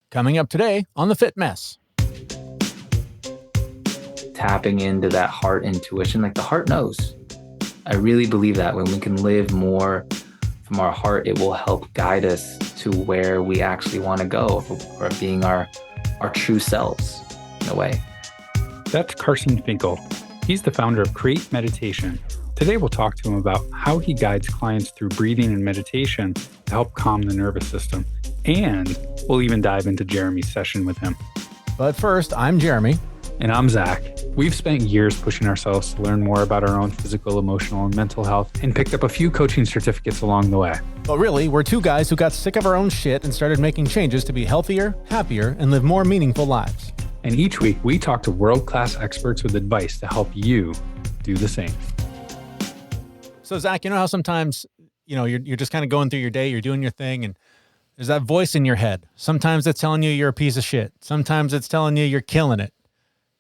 Coming up today on The Fit Mess. Tapping into that heart intuition, like the heart knows. I really believe that when we can live more from our heart, it will help guide us to where we actually want to go, or being our true selves in a way. That's Carson Finkle. He's the founder of Create Meditation. Today we'll talk to him about how he guides clients through breathing and meditation to help calm the nervous system. And we'll even dive into Jeremy's session with him. But first, I'm Jeremy. And I'm Zach. We've spent years pushing ourselves to learn more about our own physical, emotional, and mental health, and picked up a few coaching certificates along the way. But really, we're two guys who got sick of our own shit and started making changes to be healthier, happier, and live more meaningful lives. And each week, we talk to world-class experts with advice to help you do the same. So, Zach, you know how sometimes, you're just kind of going through your day, you're doing your thing, and there's that voice in your head. Sometimes it's telling you you're a piece of shit. Sometimes it's telling you you're killing it.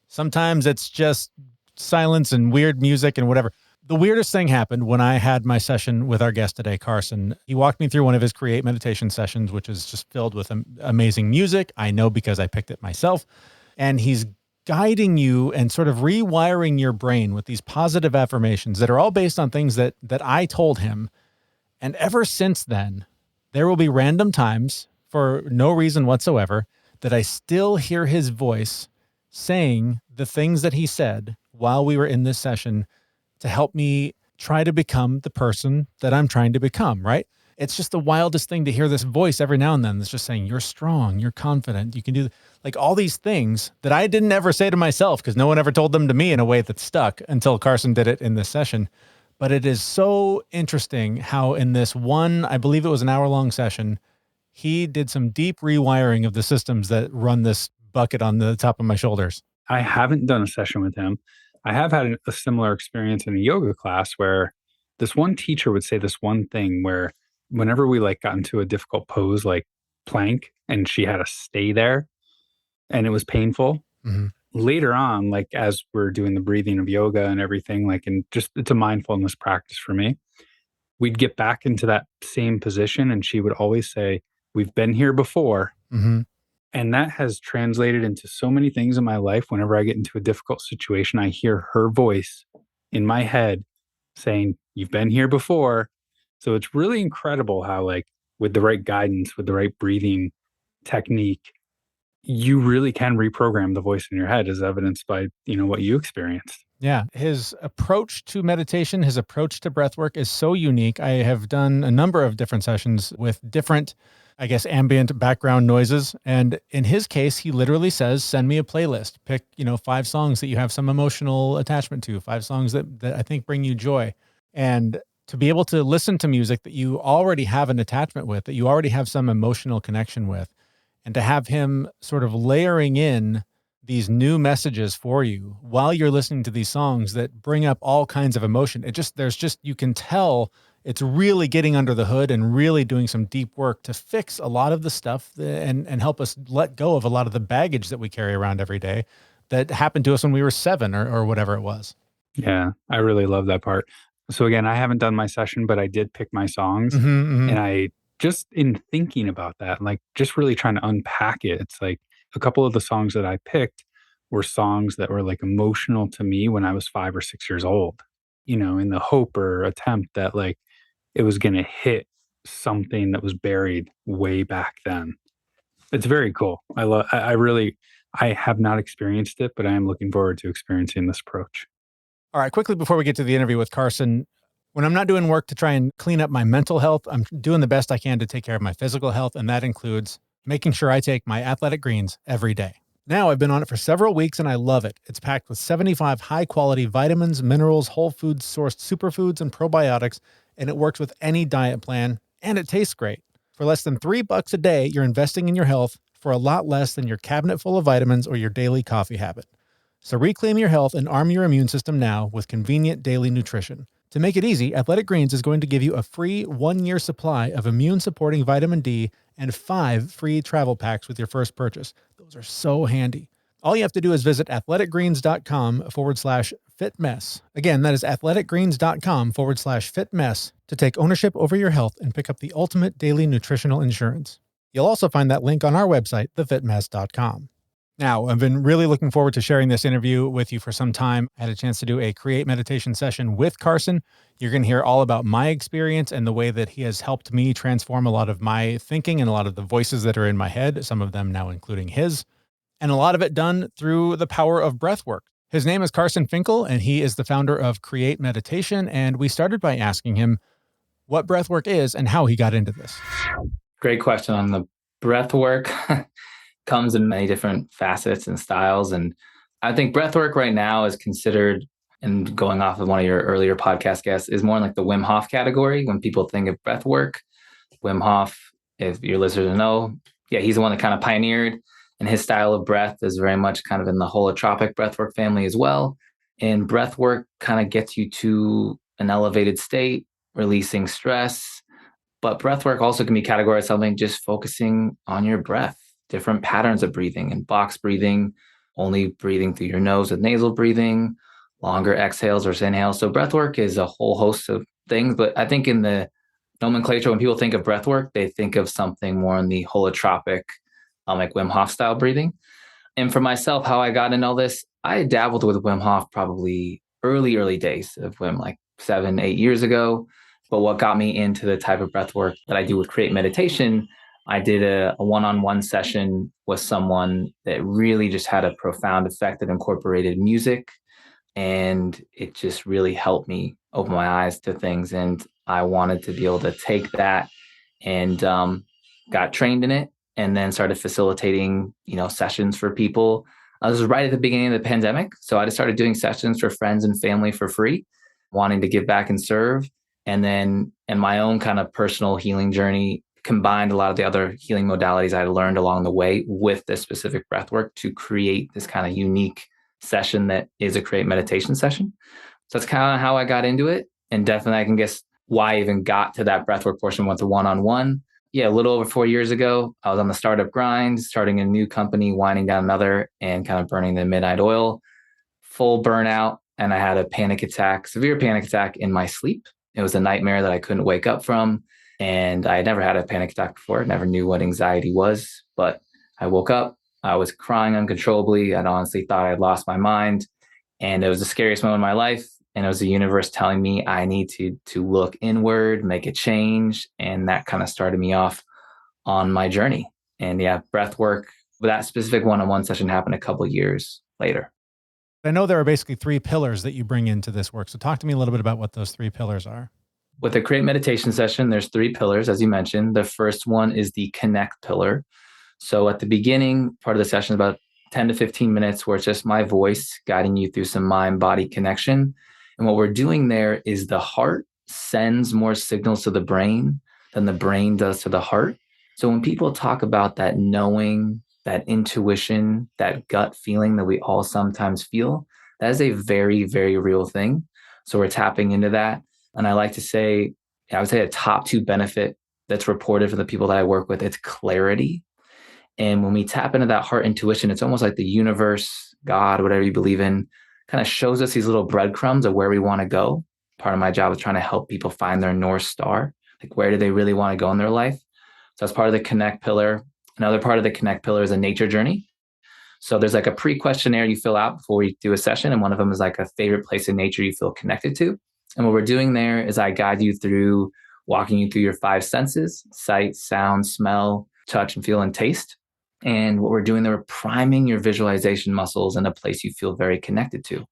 Sometimes it's just silence and weird music and whatever. The weirdest thing happened when I had my session with our guest today, Carson. He walked me through one of his Create meditation sessions, which is just filled with amazing music. I know because I picked it myself. And he's guiding you and sort of rewiring your brain with these positive affirmations that are all based on things that I told him. And ever since then, there will be random times for no reason whatsoever that I still hear his voice saying the things that he said while we were in this session to help me try to become the person that I'm trying to become, right? It's just the wildest thing to hear this voice every now and then that's just saying, you're strong, you're confident, you can do like all these things that I didn't ever say to myself because no one ever told them to me in a way that stuck until Carson did it in this session. But it is so interesting how in this one, I believe it was an hour-long session, he did some deep rewiring of the systems that run this bucket on the top of my shoulders. I haven't done a session with him. I have had a similar experience in a yoga class where this one teacher would say this one thing where whenever we got into a difficult pose, like plank, and she had to stay there and it was painful. Mm-hmm. Later on, as we're doing the breathing of yoga and everything, and just it's a mindfulness practice for me, we'd get back into that same position and she would always say, we've been here before. Mm-hmm. And that has translated into so many things in my life. Whenever I get into a difficult situation, I hear her voice in my head saying, you've been here before. So it's really incredible how, with the right guidance, with the right breathing technique, you really can reprogram the voice in your head, as evidenced by, what you experienced. Yeah. His approach to meditation, his approach to breathwork is so unique. I have done a number of different sessions with different, ambient background noises. And in his case, he literally says, send me a playlist, pick, 5 songs that you have some emotional attachment to, 5 songs that I think bring you joy. And to be able to listen to music that you already have an attachment with, that you already have some emotional connection with, and to have him sort of layering in these new messages for you while you're listening to these songs that bring up all kinds of emotion. You can tell it's really getting under the hood and really doing some deep work to fix a lot of the stuff and help us let go of a lot of the baggage that we carry around every day that happened to us when we were 7 or whatever it was. Yeah, I really love that part. So again, I haven't done my session, but I did pick my songs. Mm-hmm, mm-hmm. And I just in thinking about that, just really trying to unpack it, it's a couple of the songs that I picked were songs that were emotional to me when I was 5 or 6 years old, in the hope or attempt that it was going to hit something that was buried way back then. It's very cool. I have not experienced it, but I am looking forward to experiencing this approach. All right, quickly before we get to the interview with Carson, when I'm not doing work to try and clean up my mental health, I'm doing the best I can to take care of my physical health, and that includes making sure I take my Athletic Greens every day. Now I've been on it for several weeks and I love it. It's packed with 75 high-quality vitamins, minerals, whole foods sourced superfoods, and probiotics, and it works with any diet plan, and it tastes great. For less than $3 a day, you're investing in your health for a lot less than your cabinet full of vitamins or your daily coffee habit. So reclaim your health and arm your immune system now with convenient daily nutrition. To make it easy, Athletic Greens is going to give you a free 1-year supply of immune-supporting vitamin D and 5 free travel packs with your first purchase. Those are so handy. All you have to do is visit athleticgreens.com/fitmess. Again, that is athleticgreens.com/fitmess to take ownership over your health and pick up the ultimate daily nutritional insurance. You'll also find that link on our website, thefitmess.com. Now, I've been really looking forward to sharing this interview with you for some time. I had a chance to do a Create meditation session with Carson. You're going to hear all about my experience and the way that he has helped me transform a lot of my thinking and a lot of the voices that are in my head, some of them now including his, and a lot of it done through the power of breathwork. His name is Carson Finkle, and he is the founder of Create Meditation. And we started by asking him what breathwork is and how he got into this. Great question on the breathwork. Comes in many different facets and styles. And I think breathwork right now is considered, and going off of one of your earlier podcast guests, is more in like the Wim Hof category. When people think of breathwork, Wim Hof, if your listeners know, yeah, he's the one that kind of pioneered, and his style of breath is very much kind of in the holotropic breathwork family as well. And breathwork kind of gets you to an elevated state, releasing stress. But breathwork also can be categorized as something just focusing on your breath, different patterns of breathing and box breathing, only breathing through your nose with nasal breathing, longer exhales versus inhales. So breathwork is a whole host of things. But I think in the nomenclature, when people think of breathwork, they think of something more in the holotropic, like Wim Hof style breathing. And for myself, how I got into all this, I dabbled with Wim Hof probably early days of Wim, like 7, 8 years ago. But what got me into the type of breath work that I do with Create Meditation, I did a one-on-one session with someone that really just had a profound effect that incorporated music. And it just really helped me open my eyes to things. And I wanted to be able to take that and got trained in it, and then started facilitating, sessions for people. This was right at the beginning of the pandemic. So I just started doing sessions for friends and family for free, wanting to give back and serve. And then in my own kind of personal healing journey, combined a lot of the other healing modalities I learned along the way with this specific breath work to create this kind of unique session that is a Create Meditation session. So that's kind of how I got into it. And definitely I can guess why I even got to that breathwork portion with the one-on-one. Yeah, a little over 4 years ago, I was on the startup grind, starting a new company, winding down another, and kind of burning the midnight oil, full burnout. And I had a panic attack, severe panic attack in my sleep. It was a nightmare that I couldn't wake up from. And I had never had a panic attack before. Never knew what anxiety was, but I woke up. I was crying uncontrollably. I honestly thought I'd lost my mind. And it was the scariest moment of my life. And it was the universe telling me I need to look inward, make a change. And that kind of started me off on my journey. And yeah, breath work, that specific one-on-one session happened a couple of years later. I know there are basically 3 pillars that you bring into this work. So talk to me a little bit about what those 3 pillars are. With a Create Meditation session, there's 3 pillars, as you mentioned. The first one is the connect pillar. So at the beginning, part of the session is about 10 to 15 minutes where it's just my voice guiding you through some mind-body connection. And what we're doing there is the heart sends more signals to the brain than the brain does to the heart. So when people talk about that knowing, that intuition, that gut feeling that we all sometimes feel, that is a very, very real thing. So we're tapping into that. And I like to say, I would say a top 2 benefit that's reported from the people that I work with, it's clarity. And when we tap into that heart intuition, it's almost like the universe, God, whatever you believe in, kind of shows us these little breadcrumbs of where we want to go. Part of my job is trying to help people find their North Star. Like, where do they really want to go in their life? So that's part of the connect pillar. Another part of the connect pillar is a nature journey. So there's like a pre-questionnaire you fill out before we do a session. And one of them is like a favorite place in nature you feel connected to. And what we're doing there is I guide you through walking you through your 5 senses: sight, sound, smell, touch, and feel, and taste. And what we're doing there, we're priming your visualization muscles in a place you feel very connected to.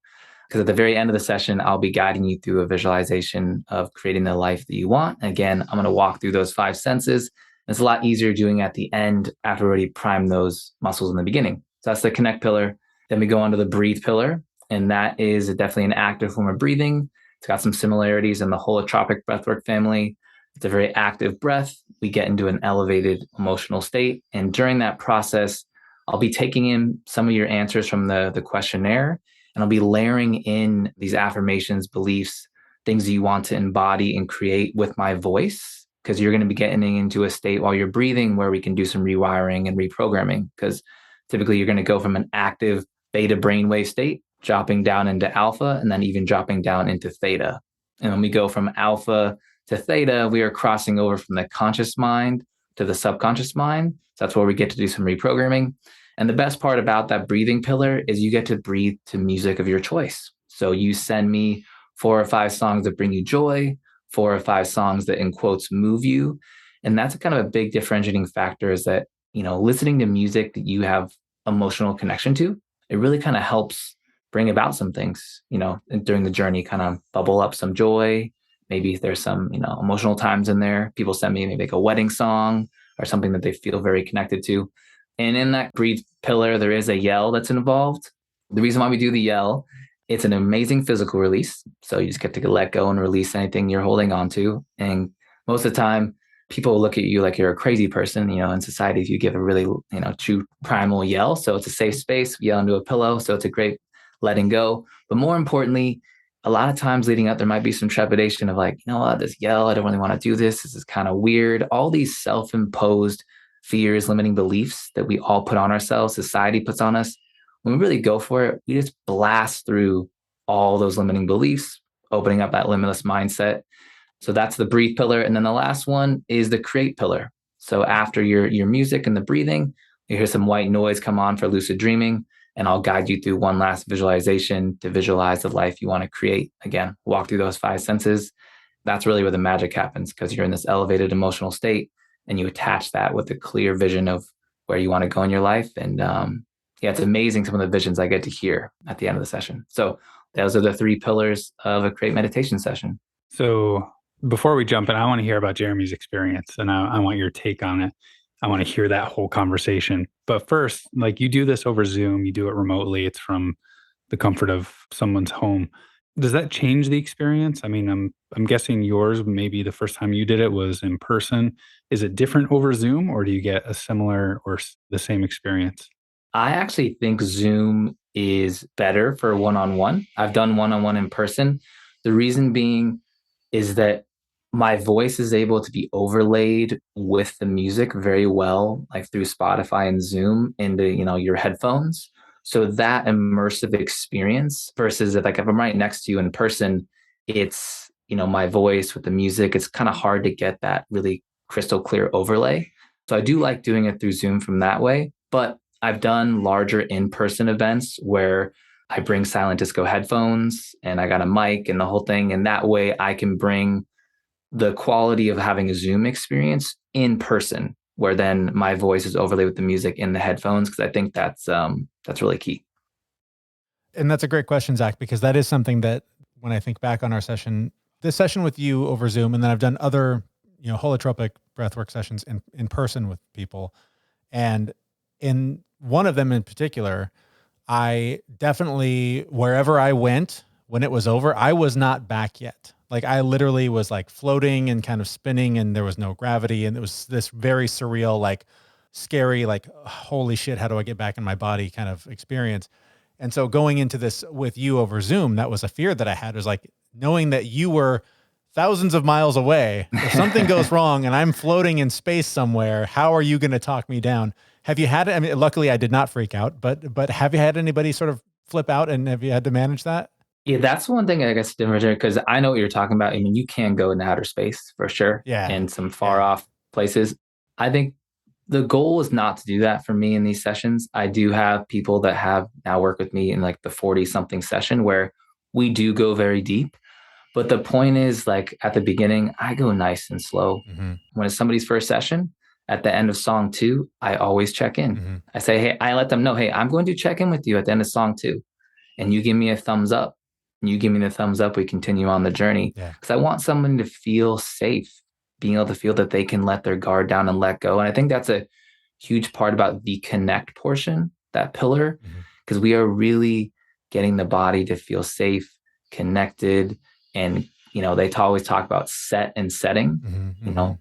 Because at the very end of the session, I'll be guiding you through a visualization of creating the life that you want. Again, I'm going to walk through those 5 senses. It's a lot easier doing at the end after we already primed those muscles in the beginning. So that's the connect pillar. Then we go on to the breathe pillar. And that is definitely an active form of breathing. It's got some similarities in the holotropic breathwork family. It's a very active breath. We get into an elevated emotional state. And during that process, I'll be taking in some of your answers from the questionnaire, and I'll be layering in these affirmations, beliefs, things that you want to embody and create with my voice, because you're going to be getting into a state while you're breathing where we can do some rewiring and reprogramming, because typically you're going to go from an active beta brainwave state, dropping down into alpha, and then even dropping down into theta. And when we go from alpha to theta, we are crossing over from the conscious mind to the subconscious mind. So that's where we get to do some reprogramming. And the best part about that breathing pillar is you get to breathe to music of your choice. So you send me 4 or 5 songs that bring you joy, 4 or 5 songs that in quotes move you. And that's kind of a big differentiating factor, is that, listening to music that you have emotional connection to, it really kind of helps bring about some things, and during the journey, kind of bubble up some joy. Maybe there's some, emotional times in there. People send me maybe like a wedding song or something that they feel very connected to. And in that breathe pillar, there is a yell that's involved. The reason why we do the yell, it's an amazing physical release. So you just get to let go and release anything you're holding on to. And most of the time, people look at you like you're a crazy person, in society, if you give a really, true primal yell. So it's a safe space, we yell into a pillow. So it's a great letting go. But more importantly, a lot of times leading up, there might be some trepidation of like, this yell, I don't really want to do this. This is kind of weird. All these self-imposed fears, limiting beliefs that we all put on ourselves, society puts on us. When we really go for it, we just blast through all those limiting beliefs, opening up that limitless mindset. So that's the breathe pillar. And then the last one is the create pillar. So after your music and the breathing, you hear some white noise come on for lucid dreaming, and I'll guide you through one last visualization to visualize the life you want to create. Again, walk through those 5 senses. That's really where the magic happens, because you're in this elevated emotional state and you attach that with a clear vision of where you want to go in your life. And it's amazing some of the visions I get to hear at the end of the session. So those are the 3 pillars of a create meditation session. So before we jump in, I want to hear about Jeremy's experience, and I want your take on it. I want to hear that whole conversation. But first, like, you do this over Zoom, you do it remotely. It's from the comfort of someone's home. Does that change the experience? I mean, I'm guessing yours, maybe the first time you did it was in person. Is it different over Zoom, or do you get a similar or the same experience? I actually think Zoom is better for one-on-one. I've done one-on-one in person. The reason being is that my voice is able to be overlaid with the music very well, like through Spotify and Zoom into, your headphones. So that immersive experience versus if I'm right next to you in person, it's, my voice with the music, it's kind of hard to get that really crystal clear overlay. So I do like doing it through Zoom from that way, but I've done larger in-person events where I bring silent disco headphones and I got a mic and the whole thing. And that way I can bring the quality of having a Zoom experience in person, where then my voice is overlaid with the music in the headphones. Cause I think that's really key. And that's a great question, Zach, because that is something that when I think back on our session, this session with you over Zoom, and then I've done other, holotropic breathwork sessions in person with people. And in one of them in particular, I definitely, wherever I went, when it was over, I was not back yet. Like I literally was like floating and kind of spinning, and there was no gravity. And it was this very surreal, like scary, like, holy shit, how do I get back in my body kind of experience. And so going into this with you over Zoom, that was a fear that I had, was like knowing that you were thousands of miles away. If something goes wrong and I'm floating in space somewhere, how are you going to talk me down? Have you had it? I mean, luckily I did not freak out, but have you had anybody sort of flip out, and have you had to manage that? Yeah, that's one thing I guess different, because I know what you're talking about. I mean, you can go into outer space for sure. Yeah. In some far off places. I think the goal is not to do that for me in these sessions. I do have people that have now worked with me in like the 40 something session where we do go very deep. But the point is, like at the beginning, I go nice and slow. Mm-hmm. When it's somebody's first session, at the end of song 2, I always check in. Mm-hmm. I say, hey, I let them know, hey, I'm going to check in with you at the end of song 2. And you give me a thumbs up. You give me the thumbs up, we continue on the journey. Because I want someone to feel safe, being able to feel that they can let their guard down and let go. And I think that's a huge part about the connect portion, that pillar, because we are really getting the body to feel safe, connected. And, they always talk about set and setting.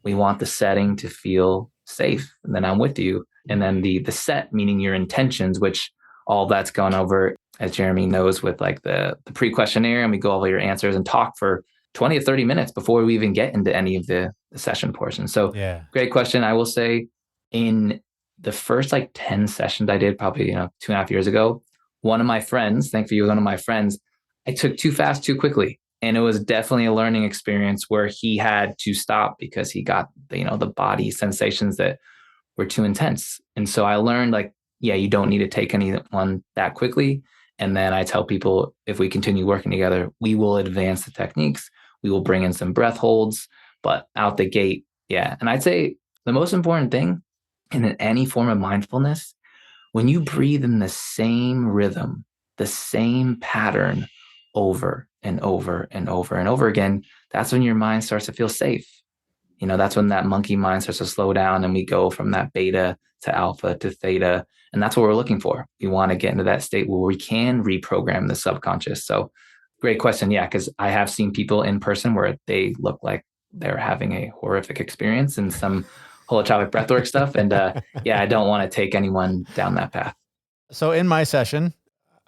We want the setting to feel safe. And then I'm with you. And then the set, meaning your intentions, which all that's gone over, as Jeremy knows, with like the pre-questionnaire, and we go over your answers and talk for 20 or 30 minutes before we even get into any of the session portion. So great question. I will say in the first like 10 sessions I did probably, 2.5 years ago, one of my friends, thankfully you were one of my friends, I took too fast, too quickly. And it was definitely a learning experience where he had to stop because he got, the body sensations that were too intense. And so I learned, like, yeah, you don't need to take anyone that quickly. And then I tell people, if we continue working together, we will advance the techniques. We will bring in some breath holds, but out the gate, yeah. And I'd say the most important thing in any form of mindfulness, when you breathe in the same rhythm, the same pattern over and over and over and over again, that's when your mind starts to feel safe. That's when that monkey mind starts to slow down and we go from that beta to alpha to theta. And that's what we're looking for. We want to get into that state where we can reprogram the subconscious. So great question. Yeah, because I have seen people in person where they look like they're having a horrific experience and some holotropic breathwork stuff. And yeah, I don't want to take anyone down that path. So in my session,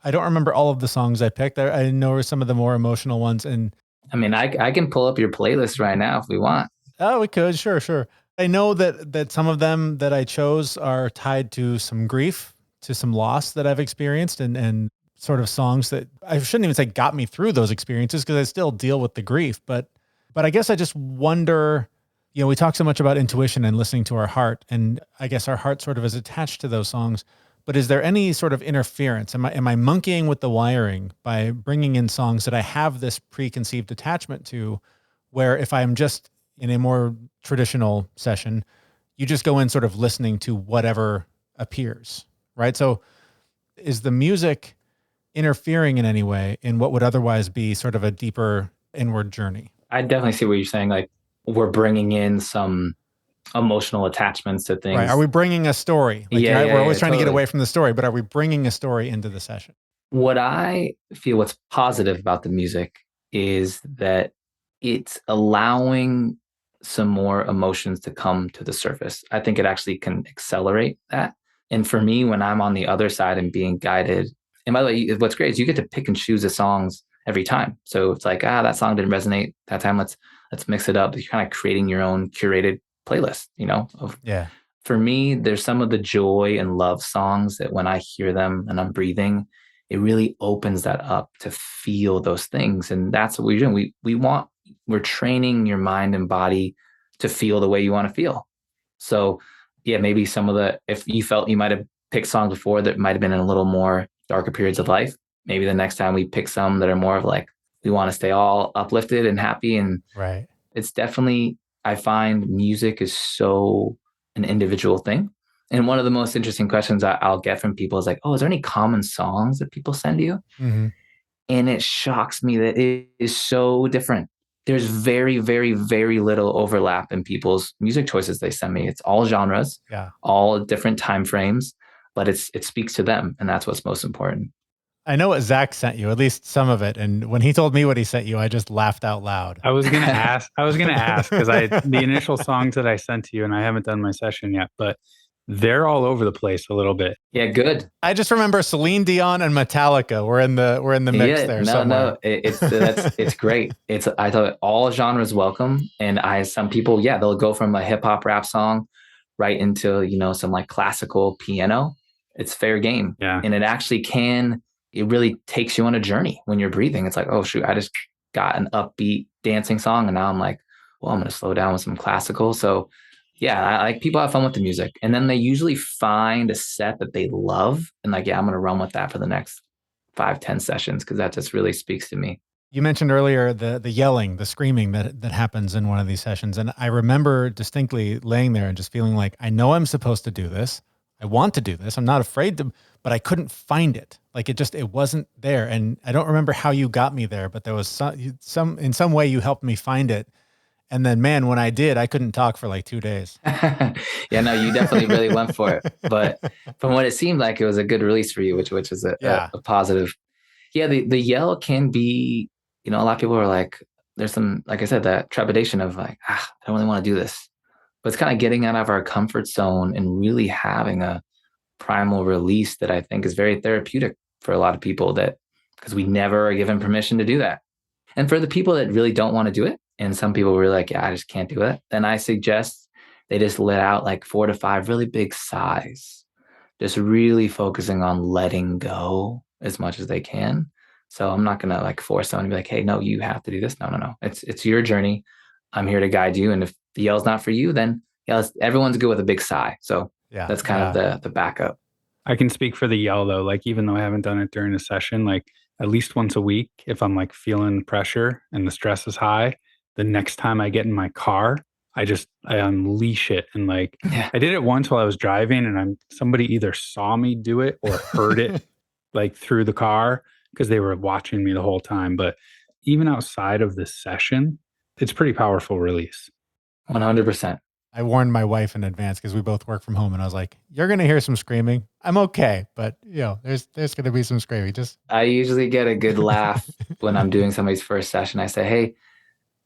I don't remember all of the songs I picked. I know some of the more emotional ones. And I mean, I can pull up your playlist right now if we want. oh, we could. Sure. I know that some of them that I chose are tied to some grief, to some loss that I've experienced, and sort of songs that I shouldn't even say got me through those experiences because I still deal with the grief. But I guess I just wonder, we talk so much about intuition and listening to our heart, and I guess our heart sort of is attached to those songs. But is there any sort of interference? Am I monkeying with the wiring by bringing in songs that I have this preconceived attachment to, where if I'm just in a more traditional session, you just go in sort of listening to whatever appears, right? So is the music interfering in any way in what would otherwise be sort of a deeper inward journey? I definitely see what you're saying. Like, we're bringing in some emotional attachments to things. Right. Are we bringing a story? Like, Yeah, we're always trying to get totally. away from the story, but are we bringing a story into the session? What I feel what's positive about the music is that it's allowing some more emotions to come to the surface. I think it actually can accelerate that. And for me, when I'm on the other side and being guided, and by the way, what's great is you get to pick and choose the songs every time. So it's like, that song didn't resonate that time. Let's mix it up. You're kind of creating your own curated playlist, Yeah. For me, there's some of the joy and love songs that when I hear them and I'm breathing, it really opens that up to feel those things. And that's what we're doing. We're training your mind and body to feel the way you want to feel. So yeah, maybe if you felt you might have picked songs before that might have been in a little more darker periods of life, maybe the next time we pick some that are more of like, we want to stay all uplifted and happy. And Right. it's definitely, I find music is so an individual thing. And one of the most interesting questions I'll get from people is like, oh, is there any common songs that people send you? Mm-hmm. And it shocks me that it is so different. There's very, very, very little overlap in people's music choices they send me. It's all genres, Yeah. all different time frames, but it speaks to them. And that's what's most important. I know what Zach sent you, at least some of it. And when he told me what he sent you, I just laughed out loud. I was gonna ask because the initial songs that I sent to you, and I haven't done my session yet, but they're all over the place a little bit. Yeah, good. I just remember Celine Dion and Metallica were in the mix there somewhere. No, it's great. I thought all genres welcome, and some people, yeah, they'll go from a hip hop rap song right into some like classical piano. It's fair game, Yeah. And it actually it really takes you on a journey when you're breathing. It's like, oh shoot, I just got an upbeat dancing song, and now I'm like, well, I'm going to slow down with some classical. So yeah, I like people have fun with the music, and then they usually find a set that they love, and like, yeah, I'm going to run with that for the next 5-10 sessions because that just really speaks to me. You mentioned earlier the yelling, the screaming that happens in one of these sessions. And I remember distinctly laying there and just feeling like, I know I'm supposed to do this. I want to do this. I'm not afraid to, but I couldn't find it. Like it wasn't there. And I don't remember how you got me there, but there was in some way you helped me find it. And then, man, when I did, I couldn't talk for like 2 days. Yeah, no, you definitely really went for it. But from what it seemed like, it was a good release for you, which is a positive. Yeah, the yell can be, a lot of people are like, there's some, like I said, that trepidation of like, I don't really want to do this. But it's kind of getting out of our comfort zone and really having a primal release that I think is very therapeutic for a lot of people, because we never are given permission to do that. And for the people that really don't want to do it, and some people were like, yeah, I just can't do it, then I suggest they just let out like 4 to 5 really big sighs, just really focusing on letting go as much as they can. So I'm not gonna like force someone to be like, hey, no, you have to do this. No, no, no. It's your journey. I'm here to guide you. And if the yell's not for you, then yeah, everyone's good with a big sigh. So Yeah. that's kind of the backup. I can speak for the yell though. Like, even though I haven't done it during a session, like at least once a week, if I'm like feeling pressure and the stress is high, the next time I get in my car, I unleash it. And like, Yeah. I did it once while I was driving, and somebody either saw me do it or heard it like through the car because they were watching me the whole time. But even outside of this session, it's pretty powerful release. 100%. I warned my wife in advance because we both work from home, and I was like, "You're going to hear some screaming. I'm okay, but there's going to be some screaming." I usually get a good laugh when I'm doing somebody's first session. I say, hey,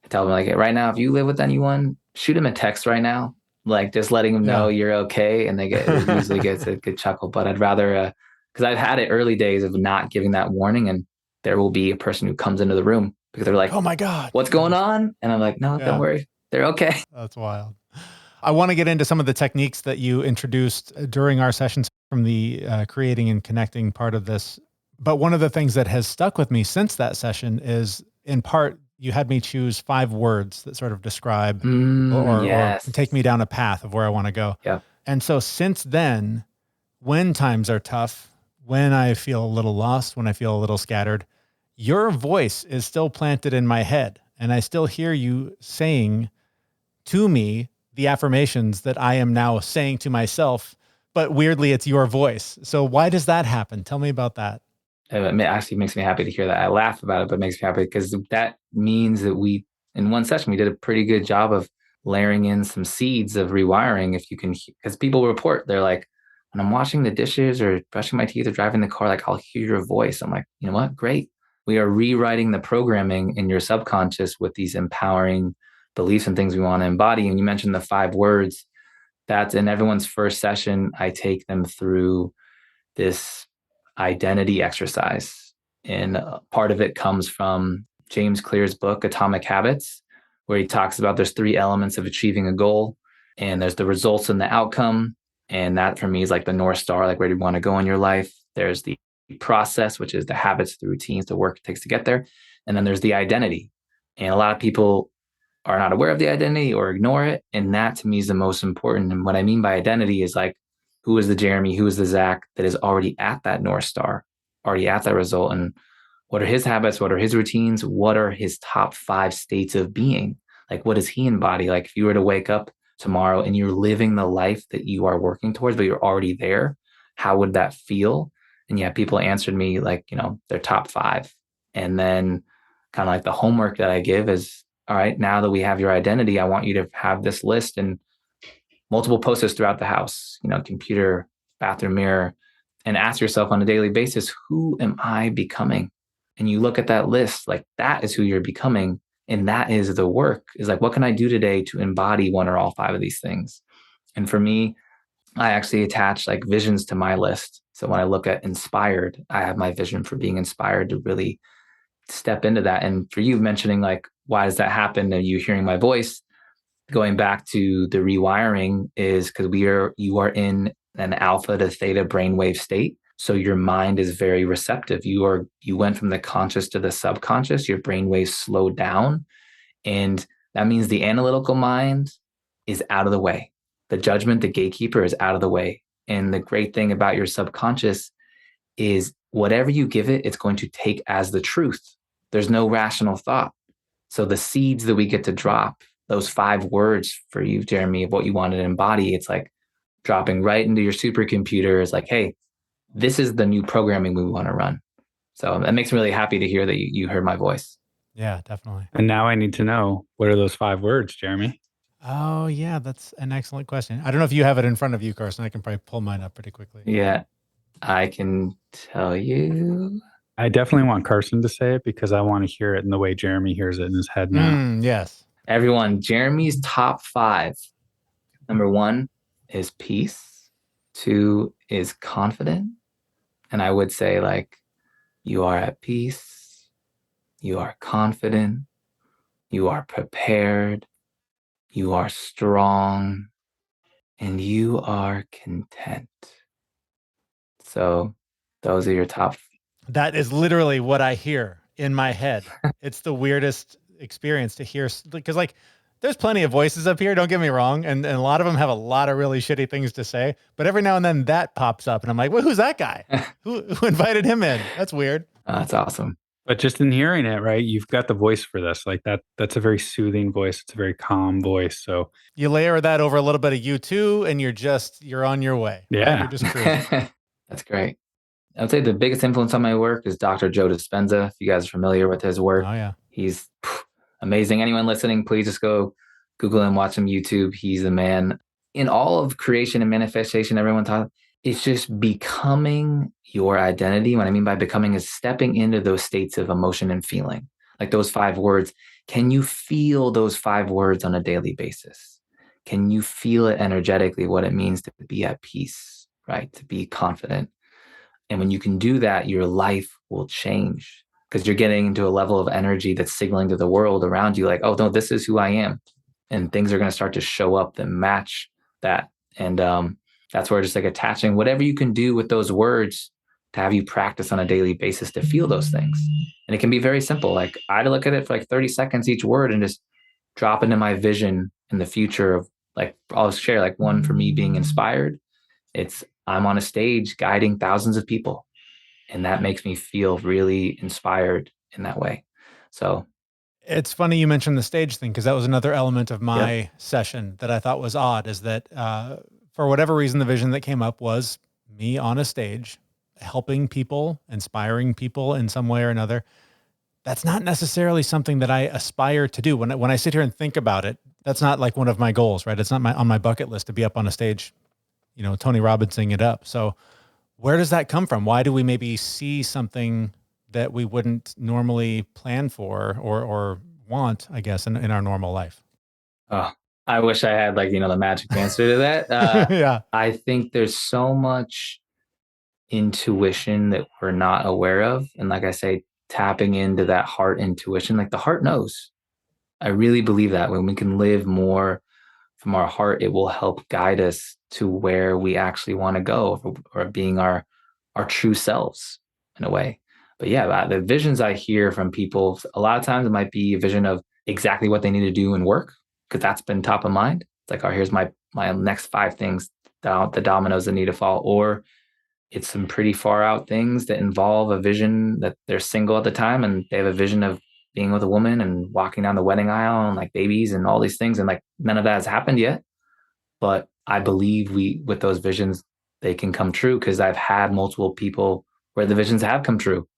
I tell them like, right now, if you live with anyone, shoot them a text right now, like just letting them know you're okay, and it usually gets a good chuckle. But I'd rather, because I've had it early days of not giving that warning, and there will be a person who comes into the room because they're like, "Oh my God, what's going on?" And I'm like, no, don't worry, they're okay. That's wild. I want to get into some of the techniques that you introduced during our sessions from the creating and connecting part of this. But one of the things that has stuck with me since that session is, in part, you had me choose 5 words that sort of describe or take me down a path of where I want to go. Yeah. And so since then, when times are tough, when I feel a little lost, when I feel a little scattered, your voice is still planted in my head. And I still hear you saying to me the affirmations that I am now saying to myself, but weirdly, it's your voice. So why does that happen? Tell me about that. It actually makes me happy to hear that. I laugh about it, but it makes me happy because that means that in one session, we did a pretty good job of layering in some seeds of rewiring. If you can, because people report, they're like, when I'm washing the dishes or brushing my teeth or driving the car, like I'll hear your voice. I'm like, you know what? Great. We are rewriting the programming in your subconscious with these empowering beliefs and things we want to embody. And you mentioned the 5 words. That's in everyone's first session. I take them through this identity exercise. And part of it comes from James Clear's book, Atomic Habits, where he talks about there's 3 elements of achieving a goal. And there's the results and the outcome. And that for me is like the North Star, like where do you want to go in your life? There's the process, which is the habits, the routines, the work it takes to get there. And then there's the identity. And a lot of people are not aware of the identity or ignore it. And that to me is the most important. And what I mean by identity is like, who is the Jeremy, who is the Zach that is already at that North Star, already at that result? And what are his habits? What are his routines? What are his top 5 states of being? Like, what does he embody? Like, if you were to wake up tomorrow and you're living the life that you are working towards, but you're already there, how would that feel? And yeah, people answered me like, their top 5. And then kind of like the homework that I give is, all right, now that we have your identity, I want you to have this list and multiple post-its throughout the house, computer, bathroom mirror, and ask yourself on a daily basis, who am I becoming? And you look at that list, like that is who you're becoming. And that is the work, is like, what can I do today to embody one or all 5 of these things? And for me, I actually attach like visions to my list. So when I look at inspired, I have my vision for being inspired to really step into that. And for you mentioning like, why does that happen? And you hearing my voice, going back to the rewiring is because you are in an alpha to theta brainwave state. So your mind is very receptive. You went from the conscious to the subconscious, your brainwaves slowed down. And that means the analytical mind is out of the way. The judgment, the gatekeeper is out of the way. And the great thing about your subconscious is whatever you give it, it's going to take as the truth. There's no rational thought. So the seeds that we get to drop, those 5 words for you, Jeremy, of what you want to embody, it's like dropping right into your supercomputer. It's like, hey, this is the new programming we want to run. So that makes me really happy to hear that you heard my voice. Yeah, definitely. And now I need to know, what are those 5 words, Jeremy? Oh, yeah, that's an excellent question. I don't know if you have it in front of you, Carson. I can probably pull mine up pretty quickly. Yeah, I can tell you. I definitely want Carson to say it because I want to hear it in the way Jeremy hears it in his head now. Yes. Everyone, Jeremy's top 5. Number 1 is peace. 2 is confident. And I would say like, you are at peace. You are confident. You are prepared. You are strong. And you are content. So those are your top. That is literally what I hear in my head. It's the weirdest experience to hear, because like there's plenty of voices up here, don't get me wrong, and a lot of them have a lot of really shitty things to say, but every now and then that pops up and I'm like, well, who's that guy? Who invited him in? That's weird. That's awesome. But just in hearing it, right, you've got the voice for this. Like that's a very soothing voice. It's a very calm voice. So You layer that over a little bit of U2 and you're on your way. Right? yeah. You're just cruising. That's great. I would say the biggest influence on my work is Dr. Joe Dispenza. If you guys are familiar with his work, Oh yeah. he's amazing. Anyone listening, please just go Google him, watch him YouTube. He's the man. In all of creation and manifestation, everyone taught, it's just becoming your identity. What I mean by becoming is stepping into those states of emotion and feeling, like those 5 words. Can you feel those 5 words on a daily basis? Can you feel it energetically, what it means to be at peace, right? To be confident. And when you can do that, your life will change because you're getting into a level of energy that's signaling to the world around you, like, oh, no, this is who I am. And things are going to start to show up that match that. And that's where just like attaching whatever you can do with those words to have you practice on a daily basis to feel those things. And it can be very simple. Like I'd look at it for like 30 seconds each word and just drop into my vision in the future of like, I'll share like one for me being inspired. It's I'm on a stage guiding thousands of people. And that makes me feel really inspired in that way. So It's funny you mentioned the stage thing, because that was another element of my session that I thought was odd, is that for whatever reason, the vision that came up was me on a stage helping people, inspiring people in some way or another. That's not necessarily something that I aspire to do. When I sit here and think about it, that's not like one of my goals, right? It's not on my bucket list to be up on a stage, Tony Robbins-ing it up. So where does that come from? Why do we maybe see something that we wouldn't normally plan for or want, I guess, in our normal life? Oh, I wish I had like, the magic answer to that. Yeah. I think there's so much intuition that we're not aware of. And like I say, tapping into that heart intuition, like the heart knows. I really believe that when we can live more from our heart, it will help guide us to where we actually want to go, or being our true selves in a way. But yeah, the visions I hear from people, a lot of times it might be a vision of exactly what they need to do in work, because that's been top of mind. It's like, oh, here's my next 5 things, the dominoes that need to fall. Or it's some pretty far out things that involve a vision that they're single at the time and they have a vision of being with a woman and walking down the wedding aisle and like babies and all these things. And like none of that has happened yet. But I believe with those visions, they can come true, because I've had multiple people where the visions have come true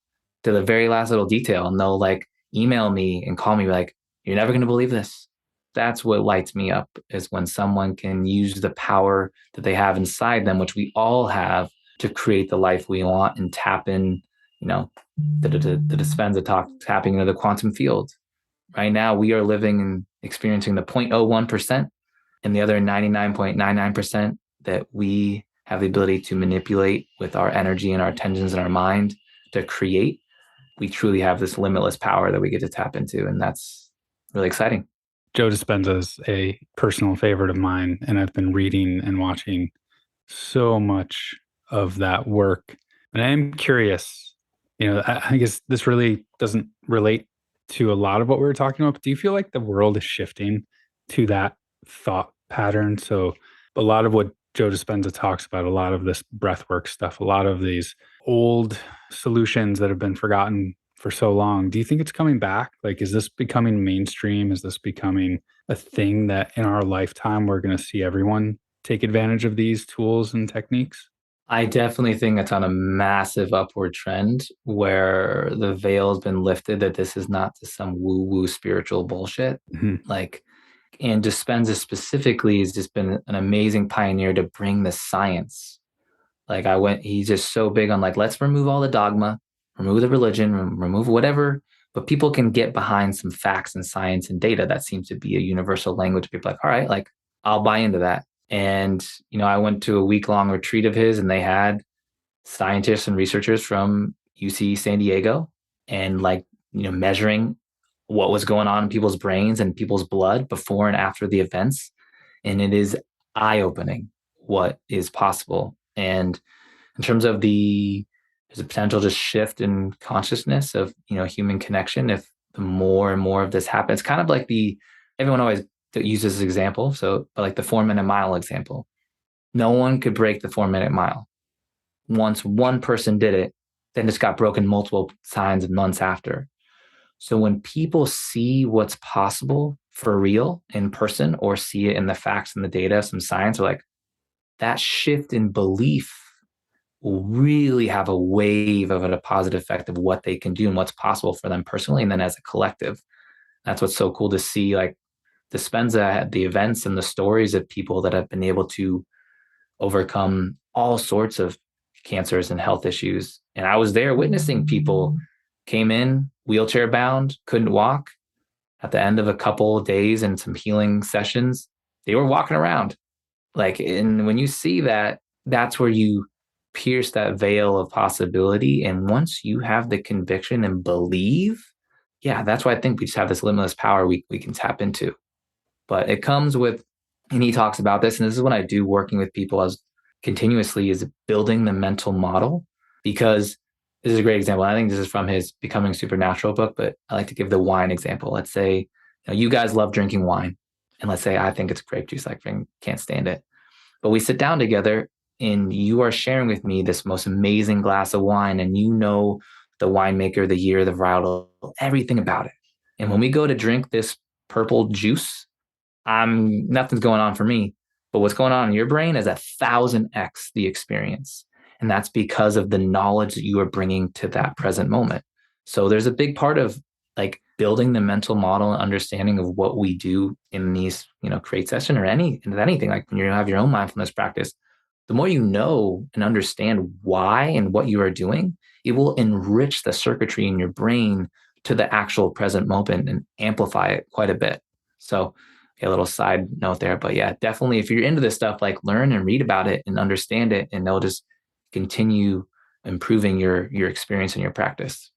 to the very last little detail. And they'll like email me and call me like, you're never going to believe this. That's what lights me up, is when someone can use the power that they have inside them, which we all have, to create the life we want and tap in, the Dispenza talk, tapping into the quantum field. Right now, we are living and experiencing the 0.01%, and the other 99.99% that we have the ability to manipulate with our energy and our intentions and our mind to create. We truly have this limitless power that we get to tap into, and that's really exciting. Joe Dispenza is a personal favorite of mine, and I've been reading and watching so much of that work. And I am curious, I guess this really doesn't relate to a lot of what we were talking about, but do you feel like the world is shifting to that thought pattern? So a lot of what Joe Dispenza talks about, a lot of this breathwork stuff, a lot of these old solutions that have been forgotten for so long, do you think it's coming back? Like, is this becoming mainstream? Is this becoming a thing that in our lifetime we're going to see everyone take advantage of these tools and techniques? I definitely think it's on a massive upward trend where the veil has been lifted, that this is not just some woo-woo spiritual bullshit. Mm-hmm. Like, and Dispenza specifically has just been an amazing pioneer to bring the science. Like he's just so big on like, let's remove all the dogma, remove the religion, remove whatever, but people can get behind some facts and science and data. That seems to be a universal language. People are like, all right, like I'll buy into that. And, I went to a week-long retreat of his, and they had scientists and researchers from UC San Diego and like, measuring what was going on in people's brains and people's blood before and after the events. And it is eye-opening what is possible. And in terms of the there's a potential to shift in consciousness of, human connection if the more and more of this happens. Kind of like everyone always uses this example. So, but like the 4-minute mile example, no one could break the 4-minute mile. Once one person did it, then it's got broken multiple times and months after. So when people see what's possible for real in person or see it in the facts and the data, some science, or like that shift in belief will really have a wave of a positive effect of what they can do and what's possible for them personally. And then as a collective, that's what's so cool to see. Like Dispenza, the events and the stories of people that have been able to overcome all sorts of cancers and health issues. And I was there witnessing people came in wheelchair bound, couldn't walk. At the end of a couple of days and some healing sessions, they were walking around. And when you see that, that's where you pierce that veil of possibility. And once you have the conviction and believe, yeah, that's why I think we just have this limitless power we can tap into. But it comes with, and he talks about this, and this is what I do working with people as continuously, is building the mental model, because this is a great example. I think this is from his Becoming Supernatural book, but I like to give the wine example. Let's say, you guys love drinking wine. And let's say I think it's grape juice, can't stand it. But we sit down together and you are sharing with me this most amazing glass of wine, and the winemaker, the year, the varietal, everything about it. And when we go to drink this purple juice, nothing's going on for me. But what's going on in your brain is 1,000x the experience. And that's because of the knowledge that you are bringing to that present moment. So there's a big part of building the mental model and understanding of what we do in these, create session or anything, like when you have your own mindfulness practice, the more you know and understand why and what you are doing, it will enrich the circuitry in your brain to the actual present moment and amplify it quite a bit. So a little side note there, but yeah, definitely if you're into this stuff, learn and read about it and understand it, and they'll just continue improving your experience and your practice.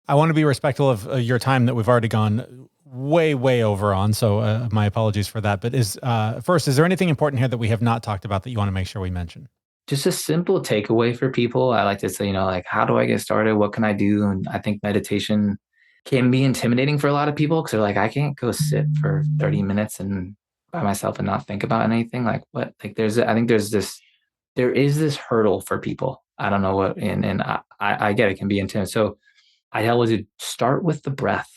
I want to be respectful of your time that we've already gone way over on. So my apologies for that. But first, is there anything important here that we have not talked about that you want to make sure we mention? Just a simple takeaway for people. I like to say, how do I get started? What can I do? And I think meditation can be intimidating for a lot of people because they're like, I can't go sit for 30 minutes and by myself and not think about anything. What? There is this hurdle for people. I don't know what, and I get it can be intense. So I tell you to start with the breath.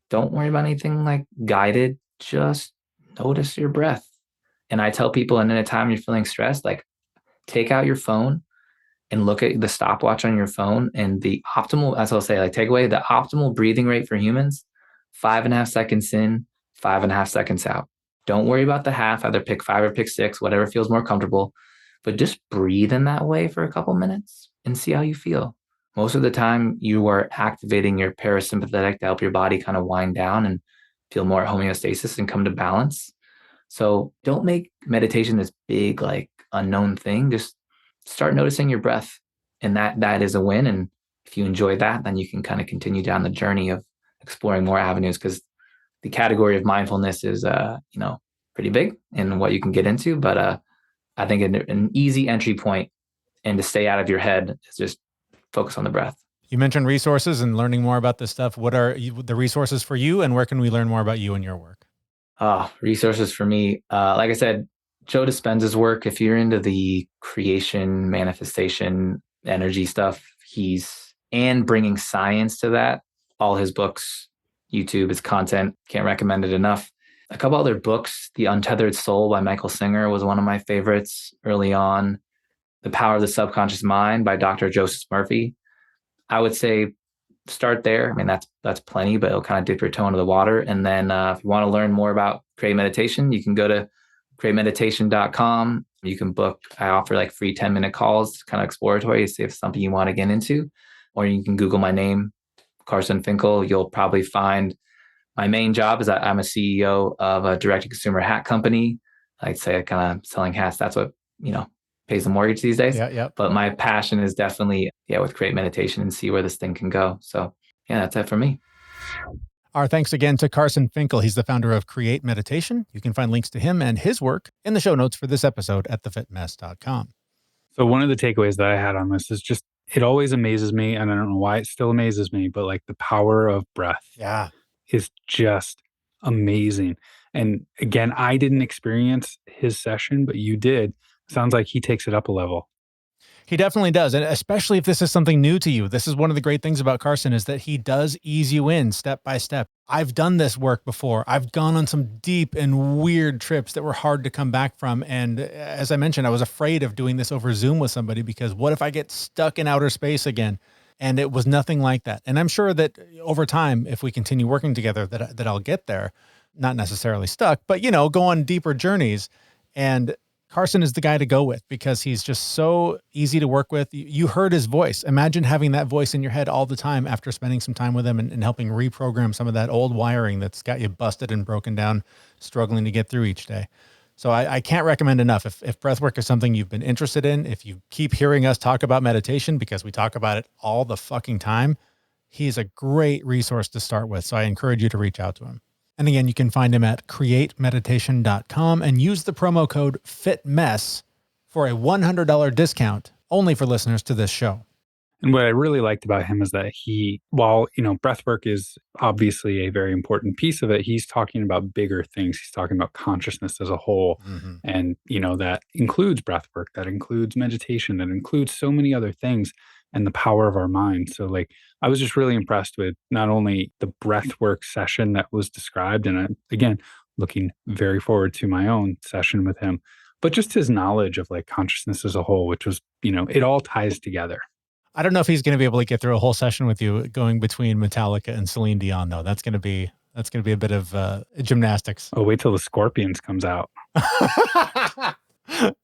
Don't worry about anything guided. Just notice your breath. And I tell people, and in a time you're feeling stressed, take out your phone and look at the stopwatch on your phone, and the optimal, as I'll say, take away the optimal breathing rate for humans, 5.5 seconds in, 5.5 seconds out. Don't worry about the half, either pick 5 or pick 6, whatever feels more comfortable, but just breathe in that way for a couple minutes and see how you feel. Most of the time you are activating your parasympathetic to help your body kind of wind down and feel more homeostasis and come to balance. So don't make meditation this big, unknown thing. Just start noticing your breath, and that is a win. And if you enjoy that, then you can kind of continue down the journey of exploring more avenues, because the category of mindfulness is, pretty big in what you can get into. But I think an easy entry point, and to stay out of your head, is just focus on the breath. You mentioned resources and learning more about this stuff. What are the resources for you, and where can we learn more about you and your work? Resources for me. Like I said, Joe Dispenza's work, if you're into the creation, manifestation, energy stuff, and bringing science to that, all his books, YouTube, his content, can't recommend it enough. A couple other books, The Untethered Soul by Michael Singer was one of my favorites early on. The Power of the Subconscious Mind by Dr. Joseph Murphy. I would say start there. I mean, that's plenty, but it'll kind of dip your toe into the water. And then if you want to learn more about Create Meditation, you can go to createmeditation.com. You can book, I offer free 10-minute calls, kind of exploratory, see if it's something you want to get into. Or you can Google my name, Carson Finkle. You'll probably find my main job is I'm a CEO of a direct-to-consumer hat company. I'd say kind of selling hats. That's what, pays the mortgage these days. Yeah. But my passion is definitely, with Create Meditation, and see where this thing can go. So yeah, that's it for me. Our thanks again to Carson Finkle. He's the founder of Create Meditation. You can find links to him and his work in the show notes for this episode at thefitmess.com. So one of the takeaways that I had on this is just It always amazes me, and I don't know why it still amazes me, but like the power of breath Yeah. is just amazing. And again, I didn't experience his session, but you did. Sounds like he takes it up a level. He definitely does. And especially if this is something new to you. This is one of the great things about Carson is that he does ease you in step by step. I've done this work before. I've gone on some deep and weird trips that were hard to come back from. And as I mentioned, I was afraid of doing this over Zoom with somebody because what if I get stuck in outer space again? And it was nothing like that. And I'm sure that over time, if we continue working together, that I'll get there, not necessarily stuck, but, go on deeper journeys. And Carson is the guy to go with because he's just so easy to work with. You heard his voice. Imagine having that voice in your head all the time after spending some time with him and helping reprogram some of that old wiring that's got you busted and broken down, struggling to get through each day. So I can't recommend enough. If breathwork is something you've been interested in, if you keep hearing us talk about meditation, because we talk about it all the fucking time, he's a great resource to start with. So I encourage you to reach out to him. And again, you can find him at createmeditation.com and use the promo code FITMESS for a $100 discount only for listeners to this show. And what I really liked about him is that while breathwork is obviously a very important piece of it, he's talking about bigger things. He's talking about consciousness as a whole. Mm-hmm. And, that includes breathwork, that includes meditation, that includes so many other things and the power of our mind. So I was just really impressed with not only the breathwork session that was described, and again, looking very forward to my own session with him, but just his knowledge of consciousness as a whole, which was, it all ties together. I don't know if he's going to be able to get through a whole session with you going between Metallica and Celine Dion, though. That's going to be a bit of gymnastics. Oh, wait till the Scorpions comes out.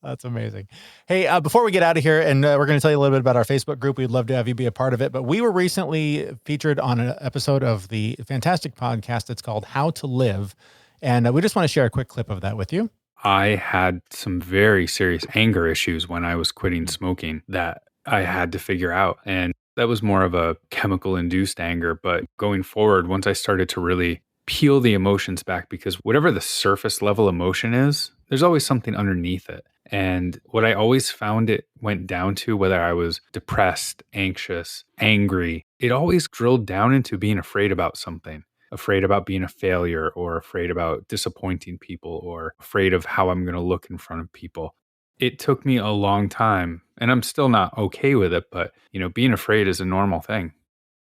That's amazing. Hey, before we get out of here, and we're going to tell you a little bit about our Facebook group. We'd love to have you be a part of it. But we were recently featured on an episode of the fantastic podcast. It's called How to Live. And we just want to share a quick clip of that with you. I had some very serious anger issues when I was quitting smoking that I had to figure out. And that was more of a chemical induced anger. But going forward, once I started to really peel the emotions back, because whatever the surface level emotion is, there's always something underneath it. And what I always found it went down to, whether I was depressed, anxious, angry, it always drilled down into being afraid about something. Afraid about being a failure, or afraid about disappointing people, or afraid of how I'm going to look in front of people. It took me a long time, and I'm still not okay with it, but being afraid is a normal thing.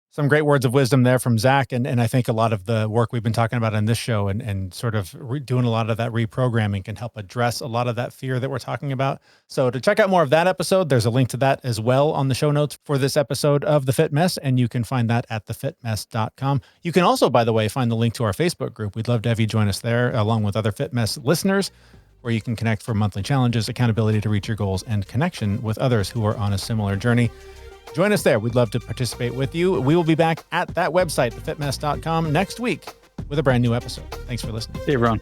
Some great words of wisdom there from Zach. And I think a lot of the work we've been talking about on this show and sort of doing a lot of that reprogramming can help address a lot of that fear that we're talking about. So to check out more of that episode, there's a link to that as well on the show notes for this episode of The Fit Mess. And you can find that at thefitmess.com. You can also, by the way, find the link to our Facebook group. We'd love to have you join us there along with other Fit Mess listeners, where you can connect for monthly challenges, accountability to reach your goals, and connection with others who are on a similar journey. Join us there. We'd love to participate with you. We will be back at that website, thefitmess.com, next week with a brand new episode. Thanks for listening. Hey, everyone.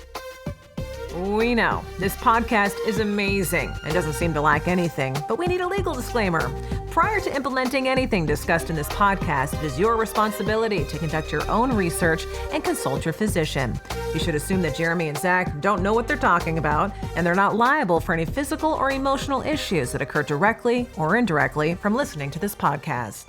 We know this podcast is amazing and doesn't seem to lack anything, but we need a legal disclaimer. Prior to implementing anything discussed in this podcast, it is your responsibility to conduct your own research and consult your physician. You should assume that Jeremy and Zach don't know what they're talking about, and they're not liable for any physical or emotional issues that occur directly or indirectly from listening to this podcast.